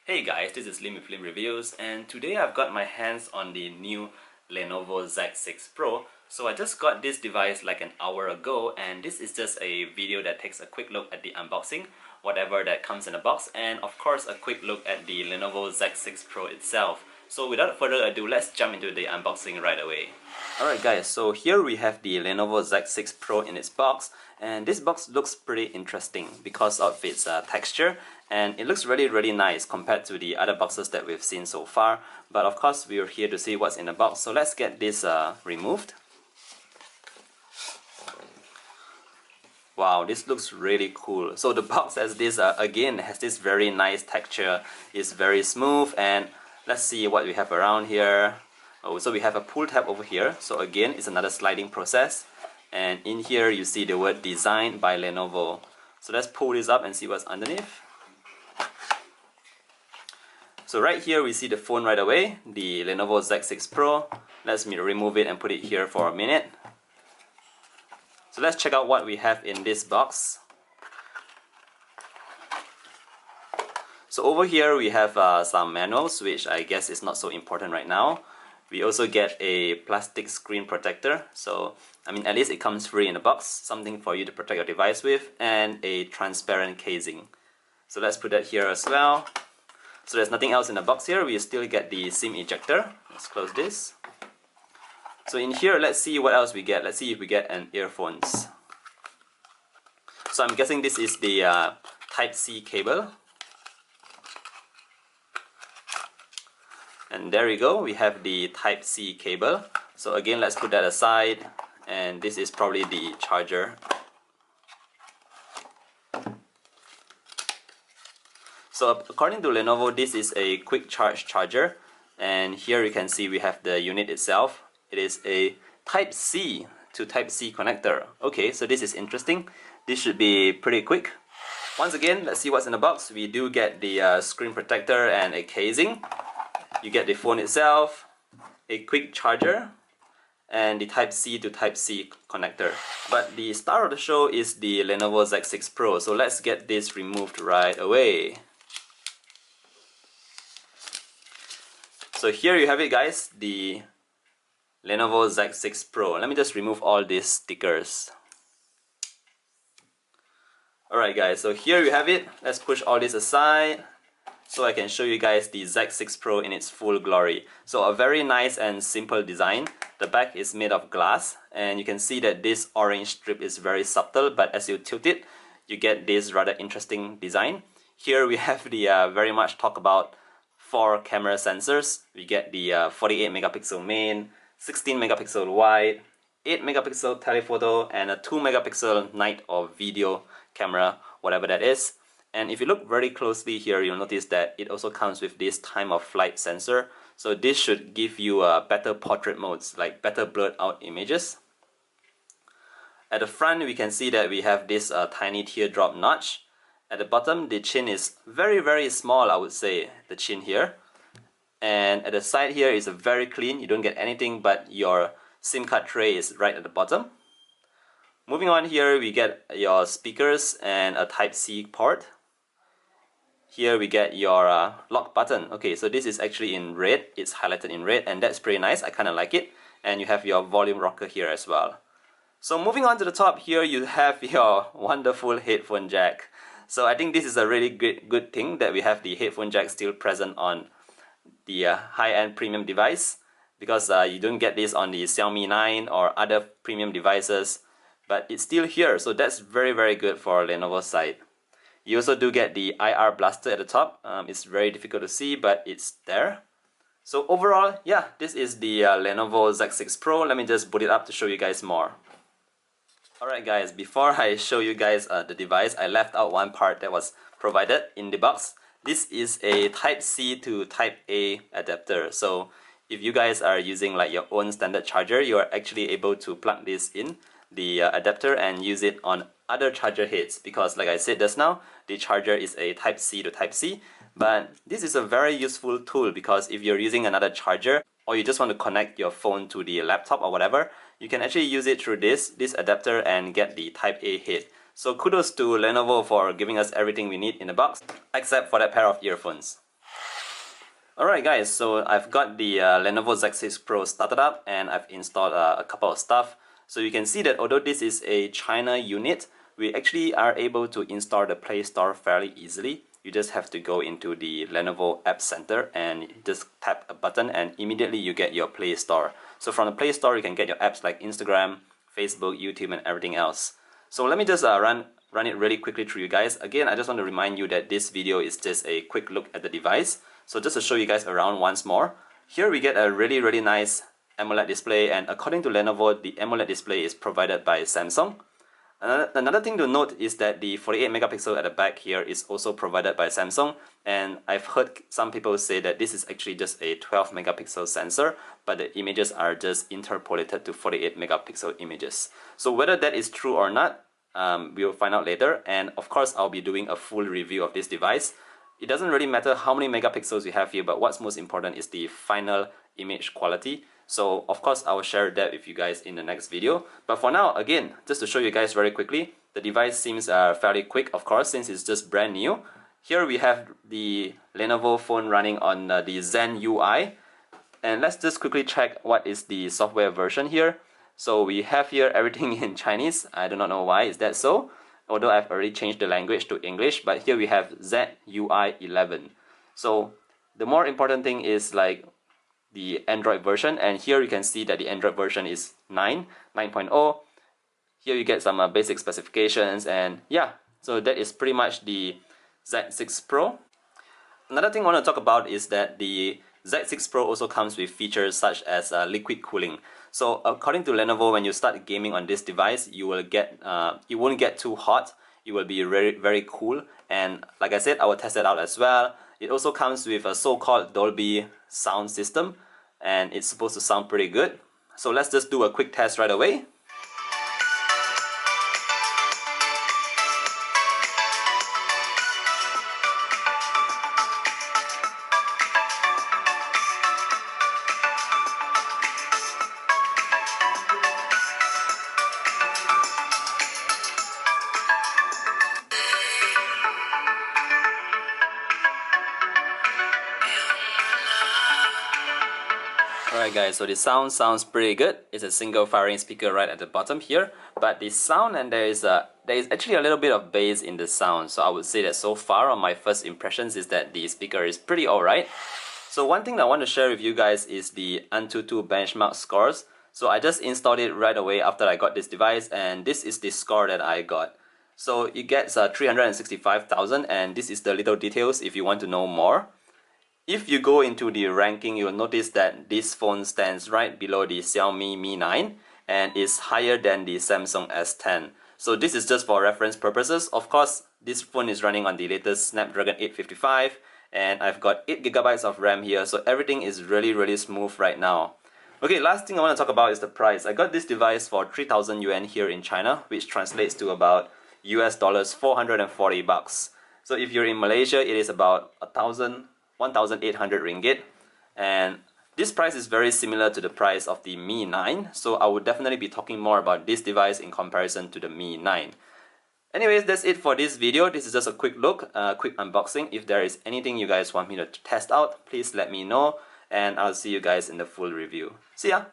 Hey guys, this is Lim with Lim Reviews, and today I've got my hands on the new Lenovo Z6 Pro. So I just got this device like an hour ago, and this is just a video that takes a quick look at the unboxing, whatever that comes in the box, and of course a quick look at the Lenovo Z6 Pro itself. So without further ado, let's jump into the unboxing right away. Alright guys, so here we have the Lenovo Z6 Pro in its box, and this box looks pretty interesting because of its texture, and it looks really nice compared to the other boxes that we've seen so far. But of course we're here to see what's in the box, so let's get this removed. Wow, this looks really cool. So the box has this, again, has this very nice texture. It's very smooth, and let's see what we have around here. Oh, so we have a pull tab over here. So again, it's another sliding process. And in here, you see the word designed by Lenovo. So let's pull this up and see what's underneath. So right here, we see the phone right away, the Lenovo Z6 Pro. Let's remove it and put it here for a minute. So let's check out what we have in this box. So over here we have some manuals, which I guess is not so important right now. We also get a plastic screen protector. So, I mean, at least it comes free in the box, something for you to protect your device with, and a transparent casing. So let's put that here as well. So there's nothing else in the box here. We still get the SIM ejector. Let's close this. So in here, let's see what else we get. Let's see if we get an earphones. So I'm guessing this is the Type-C cable. And there we go, we have the Type-C cable. So again, let's put that aside, and this is probably the charger. So according to Lenovo, this is a quick charge charger, and here you can see we have the unit itself. It is a Type-C to Type-C connector. Okay, so this is interesting. This should be pretty quick. Once again, let's see what's in the box. We do get the screen protector and a casing. You get the phone itself, a quick charger, and the Type-C to Type-C connector. But the star of the show is the Lenovo Z6 Pro, so let's get this removed right away. So here you have it guys, the Lenovo Z6 Pro. Let me just remove all these stickers. Alright guys, so here you have it. Let's push all this aside, so I can show you guys the Z6 Pro in its full glory. So a very nice and simple design. The back is made of glass, and you can see that this orange strip is very subtle, but as you tilt it, you get this rather interesting design. Here we have the very much talk about 4 camera sensors. We get the 48 megapixel main, 16 megapixel wide, 8 megapixel telephoto, and a 2 megapixel night or video camera, whatever that is. And if you look very closely here, you'll notice that it also comes with this time of flight sensor. So this should give you better portrait modes, like better blurred out images. At the front, we can see that we have this tiny teardrop notch. At the bottom, the chin is very small, I would say, the chin here. And at the side here is very clean. You don't get anything, but your SIM card tray is right at the bottom. Moving on here, we get your speakers and a Type-C port. Here we get your lock button. Okay, so this is actually in red. It's highlighted in red, and that's pretty nice. I kind of like it. And you have your volume rocker here as well. So moving on to the top here, you have your wonderful headphone jack. So I think this is a really good thing that we have the headphone jack still present on the high-end premium device, because you don't get this on the Xiaomi 9 or other premium devices, but it's still here. So that's very good for Lenovo's side. You also do get the IR blaster at the top. It's very difficult to see, but it's there. So overall, yeah, this is the Lenovo Z6 Pro. Let me just boot it up to show you guys more. Alright guys, before I show you guys the device, I left out one part that was provided in the box. This is a Type-C to Type-A adapter. So if you guys are using like your own standard charger, you are actually able to plug this in the adapter and use it on other charger heads, because like I said just now, the charger is a Type-C to Type-C. But this is a very useful tool, because if you're using another charger, or you just want to connect your phone to the laptop or whatever, you can actually use it through this adapter and get the Type-A head. So kudos to Lenovo for giving us everything we need in the box, except for that pair of earphones. Alright guys, so I've got the Lenovo Z6 Pro started up and I've installed a couple of stuff. So you can see that although this is a China unit, we actually are able to install the Playstore fairly easily. You just have to go into the Lenovo App Center and just tap a button and immediately you get your Play Store. So from the Play Store you can get your apps like Instagram, Facebook, YouTube and everything else. So let me just run it really quickly through you guys. Again, I just want to remind you that this video is just a quick look at the device. So just to show you guys around once more, here we get a really nice AMOLED display, and according to Lenovo, the AMOLED display is provided by Samsung. Another thing to note is that the 48 megapixel at the back here is also provided by Samsung, and I've heard some people say that this is actually just a 12 megapixel sensor, but the images are just interpolated to 48 megapixel images. So whether that is true or not, we'll find out later, and of course I'll be doing a full review of this device. It doesn't really matter how many megapixels you have here, but what's most important is the final image quality. So of course I will share that with you guys in the next video. But for now, again, just to show you guys very quickly, the device seems fairly quick, of course, since it's just brand new. Here we have the Lenovo phone running on the Zen UI. And let's just quickly check what is the software version here. So we have here everything in Chinese. I do not know why is that so, although I've already changed the language to English, but here we have ZUI 11. So the more important thing is like the Android version, and here you can see that the Android version is 9.0. Here you get some basic specifications, and yeah, so that is pretty much the Z6 Pro. Another thing I want to talk about is that the Z6 Pro also comes with features such as liquid cooling. So according to Lenovo, when you start gaming on this device, you will get it won't get too hot. It will be very cool, and like I said, I will test it out as well. It also comes with a so-called Dolby Sound system, and it's supposed to sound pretty good. So let's just do a quick test right away. Alright guys, so the sound sounds pretty good. It's a single firing speaker right at the bottom here, but the sound, and there is actually a little bit of bass in the sound. So I would say that so far on my first impressions is that the speaker is pretty alright. So one thing I want to share with you guys is the Antutu benchmark scores. So I just installed it right away after I got this device, and this is the score that I got. So it gets 365,000, and this is the little details if you want to know more. If you go into the ranking, you'll notice that this phone stands right below the Xiaomi Mi 9 and is higher than the Samsung S10. So this is just for reference purposes. Of course, this phone is running on the latest Snapdragon 855 and I've got 8GB of RAM here, so everything is really smooth right now. Okay, last thing I want to talk about is the price. I got this device for 3,000 yuan here in China, which translates to about US dollars 440 bucks. So if you're in Malaysia, it is about 1,800 ringgit, and this price is very similar to the price of the Mi 9, so I would definitely be talking more about this device in comparison to the Mi 9. Anyways, that's it for this video. This is just a quick look, quick unboxing. If there is anything you guys want me to test out, please let me know, and I'll see you guys in the full review. See ya!